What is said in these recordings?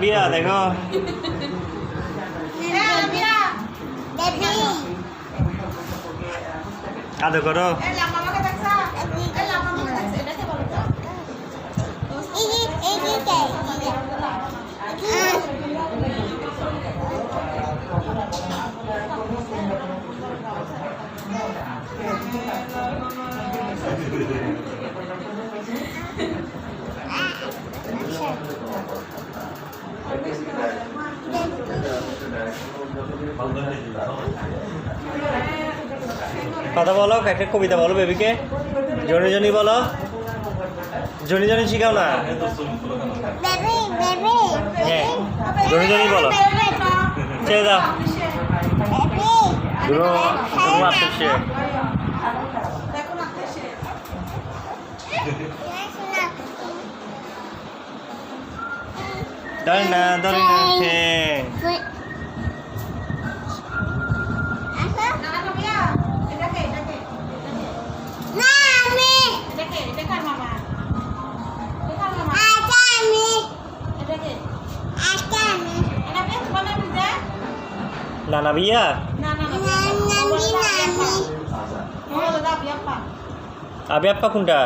নাবিয়া দেখো আদর করো। কথা বলো, একটা কবিতা বলো বেবিকে। জনি জনি বলো, জনি জনি শিখাও না। হ্যাঁ জনি জনি বলো, ছেড়ে দাও। দুটো আসছে ধরে না ধরে না। হ্যাঁ নানা বিয়া আবি আপা কোনটা?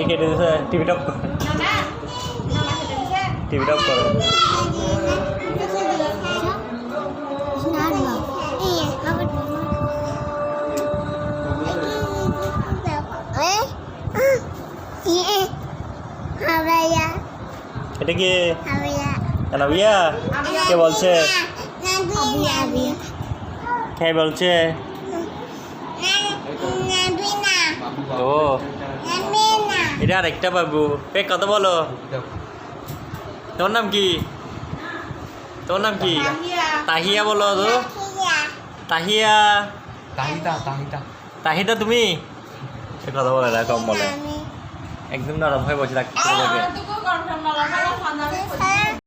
কেটে দিছে। টিভি টপ করো, টিভি টপ করো। এটা কি নাবিয়া? কে বলছে? কে বলছে? ও এটা আরেকটা বাবু। পে কথা বলো। তোর নাম কি? তোর নাম কি? তাহিয়া বলো তো। তাহিয়া তাহিদা তুমি কথা বলে না, কম বলে, একদম নরম হয়ে বসে থাকতে।